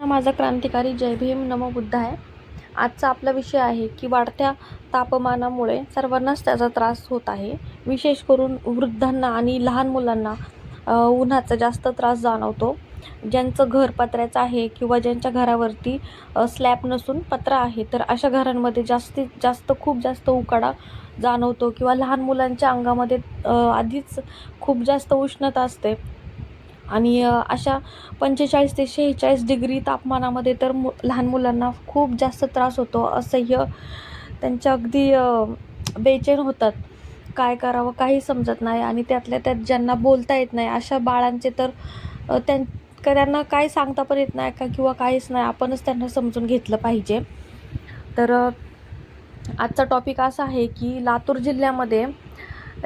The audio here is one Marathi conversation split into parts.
माझा क्रांतिकारी जय भीम नमो बुद्ध आहे. आजचा आपला विषय आहे की वाढत्या तापमानामुळे सर्वांनाच त्याचा त्रास होत आहे. विशेष करून वृद्धांना आणि लहान मुलांना उन्हाचा जास्त त्रास जाणवतो. ज्यांचं घर पत्र्याचं आहे किंवा ज्यांच्या घरावरती स्लॅब नसून पत्रा आहे, तर अशा घरांमध्ये जास्तीत जास्त खूप जास्त उकाडा जाणवतो किंवा लहान मुलांच्या अंगामध्ये आधीच खूप जास्त उष्णता असते आणि अशा 45 ते 46 डिग्री तापमानामध्ये तर लहान मुलांना खूप जास्त त्रास होतो. असह्य त्यांच्या अगदी बेचैन होतात. काय करावं काही समजत नाही आणि त्यातल्या त्यात ज्यांना बोलता येत नाही अशा बाळांचे तर त्यांना काय सांगता पण येत नाही का किंवा काहीच नाही. आपणच त्यांना समजून घेतलं पाहिजे. तर आजचा टॉपिक असा आहे की लातूर जिल्ह्यामध्ये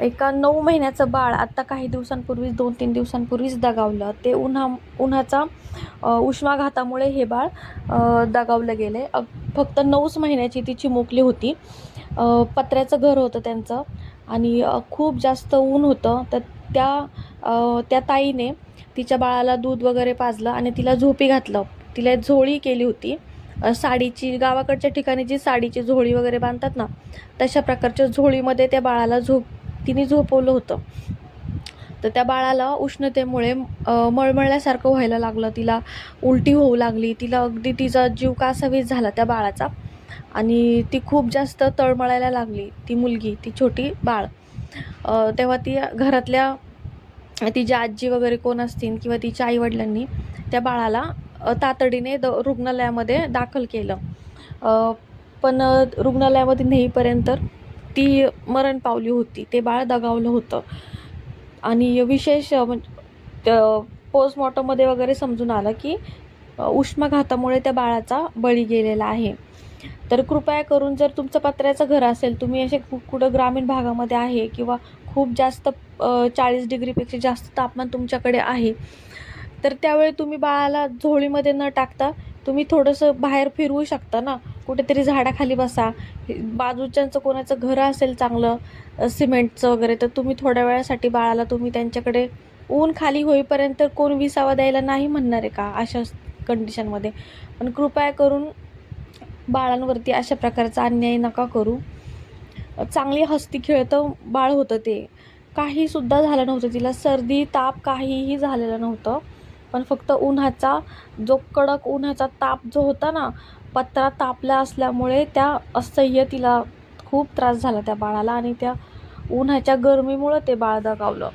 एका 9 महिन्याचं बाळ आत्ता काही दिवसांपूर्वीच 2-3 दिवसांपूर्वीच दगावलं. ते उन्हाचा उष्माघातामुळे हे बाळ दगावलं गेले. फक्त 9च महिन्याची ती चिमुकली होती. पत्र्याचं घर होतं त्यांचं आणि खूप जास्त ऊन होतं. तर त्या ताईने तिच्या बाळाला दूध वगैरे पाजलं आणि तिला झोपी घातलं. तिला झोळी केली होती. साडीची गावाकडच्या ठिकाणी जी साडीची झोळी वगैरे बांधतात ना, तशा प्रकारच्या झोळीमध्ये त्या बाळाला तिने झोपवलं होतं. तर त्या बाळाला उष्णतेमुळे मळमळल्यासारखं व्हायला लागलं. तिला उलटी होऊ लागली. तिला अगदी तिचा जीव कासावीस झाला त्या बाळाचा आणि ती खूप जास्त तळमळायला लागली. ती मुलगी, ती छोटी बाळ. तेव्हा ती घरातल्या तिची आजी वगैरे कोण असतील किंवा तिच्या आईवडिलांनी त्या बाळाला तातडीने रुग्णालयामध्ये दाखल केलं. पण रुग्णालयामध्ये नेईपर्यंत ती मरण पावली होती. ते बाळ दगावलं होतं आणि विशेष पोस्टमॉर्टममध्ये वगैरे समजून आलं की उष्माघातामुळे त्या बाळाचा बळी गेलेला आहे. तर कृपया करून जर तुमचं पत्र्याचं घर असेल, तुम्ही असे कुठं ग्रामीण भागामध्ये आहे किंवा खूप जास्त 40 डिग्रीपेक्षा जास्त तापमान तुमच्याकडे आहे, तर त्यावेळी तुम्ही बाळाला झोळीमध्ये न टाकता तुम्ही थोडंसं बाहेर फिरवू शकता ना. कुठेतरी झाडाखाली बसा. बाजूच्यांचं कोणाचं घर असेल चांगलं सिमेंटचं वगैरे, तर तुम्ही थोड्या वेळासाठी बाळाला तुम्ही त्यांच्याकडे ऊन खाली होईपर्यंत कोण विसावा द्यायला नाही म्हणणार आहे का अशा कंडिशनमध्ये. पण कृपया करून बाळांवरती अशा प्रकारचा अन्याय नका करू. चांगली हसती खेळतं बाळ होतं ते. काहीसुद्धा झालं नव्हतं. तिला सर्दी ताप काहीही झालेलं नव्हतं. पण फक्त उन्हाचा जो कडक उन्हाचा ताप जो होता ना, पत्रा तापला असल्यामुळे त्या असह्य तिला खूप त्रास झाला त्या बाळाला आणि त्या उन्हाच्या गरमीमुळं ते बाळ दगावलं.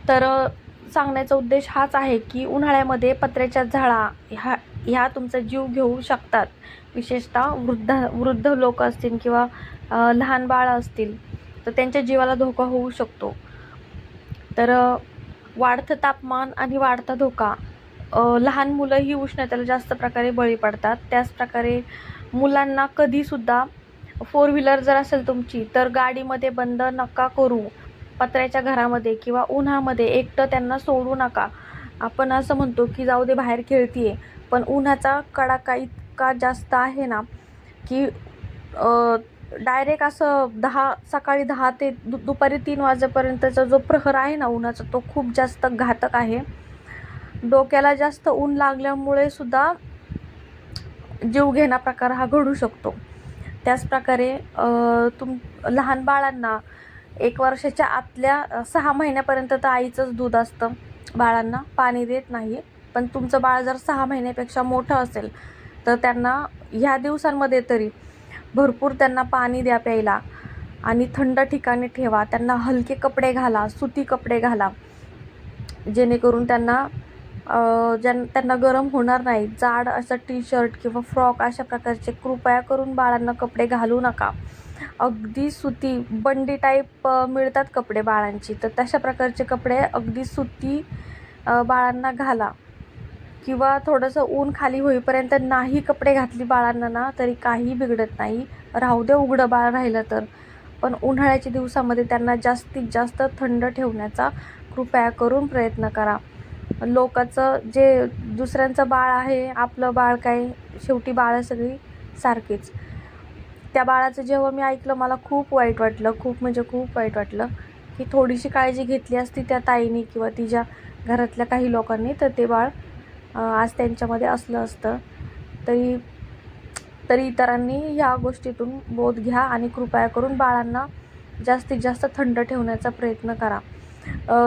तर सांगण्याचा उद्देश हाच आहे की उन्हाळ्यामध्ये पत्र्याच्या झाडा ह्या तुमचा जीव घेऊ शकतात. विशेषतः वृद्ध लोक असतील किंवा लहान बाळं असतील तर त्यांच्या जीवाला धोका होऊ शकतो. तर वाढतं तापमान आणि वाढता धोका, लहान मुलं ही उष्णतेला जास्त प्रकारे बळी पडतात. त्याचप्रकारे मुलांना कधीसुद्धा 4 व्हीलर जर असेल तुमची तर गाडीमध्ये बंद नका करू. पत्र्याच्या घरामध्ये किंवा उन्हामध्ये एकटं त्यांना सोडू नका. आपण असं म्हणतो की जाऊ दे बाहेर खेळतीये, पण उन्हाचा कडाका इतका जास्त आहे ना की डायरेक्ट असं सकाळी 10 ते दुपारी 3 वाजेपर्यंतचा जो प्रहर आहे ना उन्हाचा, तो खूप जास्त घातक आहे. डोक्याला जास्त ऊन लागल्यामुळे सुद्धा जीवघेणा प्रकार हा घडू शकतो. त्याचप्रकारे लहान बाळांना 1 वर्षाच्या आतल्या 6 महिन्यापर्यंत तर आईचंच दूध असतं. बाळांना पाणी देत नाही. पण तुमचं बाळ जर 6 महिन्यापेक्षा मोठं असेल तर त्यांना ह्या दिवसांमध्ये तरी भरपूर त्यांना पाणी द्या प्यायला आणि थंड ठिकाणी ठेवा. त्यांना हलके कपडे घाला, सुती कपडे घाला, जेणेकरून त्यांना गरम होणार नाही. जाड असं टी-शर्ट किंवा फ्रॉक अशा प्रकारचे कृपया करून बाळांना कपडे घालू नका. अगदी सुती बंडी टाईप मिळतात कपडे बाळांची, तर तशा प्रकारचे कपडे अगदी सुती बाळांना घाला. किंवा थोडंसं ऊन खाली होईपर्यंत नाही कपडे घातली बाळांना ना तरी काही बिघडत नाही. राहू दे उघडं बाळ राहिलं तर. पण उन्हाळ्याच्या दिवसामध्ये त्यांना जास्तीत जास्त थंड ठेवण्याचा कृपया करून प्रयत्न करा. दुसऱ्यांचं बाळ आहे, आपलं बाळ काय, शेवटी बाळं सगळी सारखीच. त्या बाळाचं जेव्हा मी ऐकलं मला खूप वाईट वाटलं. खूप म्हणजे खूप वाईट वाटलं की थोडीशी काळजी घेतली असती त्या ताईनी किंवा तिच्या घरातल्या काही लोकांनी तर ते बाळ आज त्यांच्यामध्ये असलं असतं, तरी तरी इतरांनी ह्या गोष्टीतून बोध घ्या आणि कृपया करून बाळांना जास्तीत जास्त थंड ठेवण्याचा प्रयत्न करा.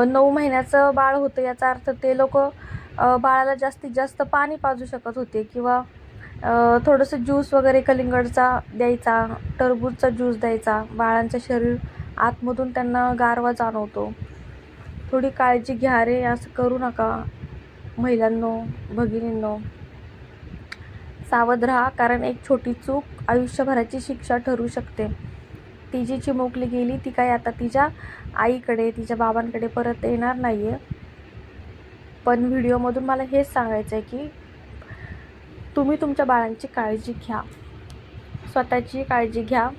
9 महिन्याचं बाळ होतं याचा अर्थ ते लोक बाळाला जास्तीत जास्त पाणी पाजू शकत होते किंवा थोडंसं ज्यूस वगैरे कलिंगडचा द्यायचा, टरबूजचा ज्यूस द्यायचा. बाळांचं शरीर आतमधून त्यांना गारवा जाणवतो. थोडी काळजी घ्या रे, असं करू नका महिलांनो, भगिनींनो. सावध राहा, कारण एक छोटी चूक आयुष्यभराची शिक्षा ठरू शकते. ती जी चिमुकली गेली ती काय आता तिच्या आईकडे, तिच्या बाबांकडे परत येणार नाही आहे. पण व्हिडिओमधून मला हेच सांगायचं आहे की तुम्ही तुमच्या बाळांची काळजी घ्या, स्वतःची काळजी घ्या.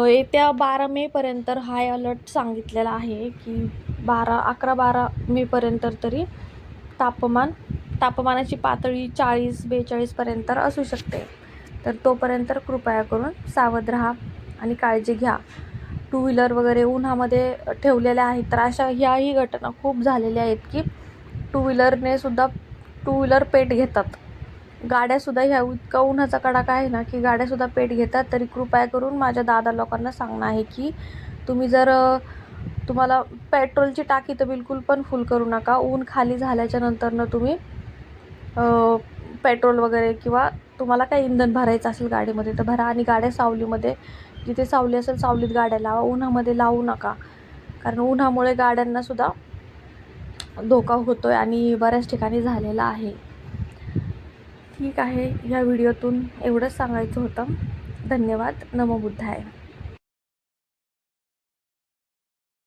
येत्या 12 मेपर्यंत हाय अलर्ट सांगितलेला आहे की 11-12 मेपर्यंत तरी तापमानाची पातळी 40-42पर्यंत असू शकते. तर तोपर्यंत कृपया करून सावध राहा आणि काळजी घ्या. 2 व्हीलर वगैरे उन्हामध्ये ठेवलेल्या आहेत. तर अशा ह्याही घटना खूप झालेल्या आहेत की 2 व्हीलर पेट घेतात. गाड्यासुद्धा ह्या इतका उन्हाचा कडाका आहे ना की गाड्यासुद्धा पेट घेतात. तरी कृपया करून माझ्या दादा लोकांना सांगणं आहे की तुम्ही जर तुम्हाला पेट्रोलची टाकी तर बिलकुल पण फुल करू नका. ऊन खाली झाल्याच्या नंतरनं तुम्ही पेट्रोल वगैरे किंवा तुम्हाला काही इंधन भरायचं असेल गाडीमध्ये तर भरा. आणि गाड्या सावलीमध्ये, जिथे सावली असेल सावलीत गाड्या लावा, उन्हामध्ये लावू नका. कारण उन्हामुळे गाड्यांनासुद्धा धोका होतो आहे आणि बऱ्याच ठिकाणी झालेला आहे. ठीक आहे, ह्या व्हिडिओतून एवढंच सांगायचं होतं. धन्यवाद. नमो बुद्धाय.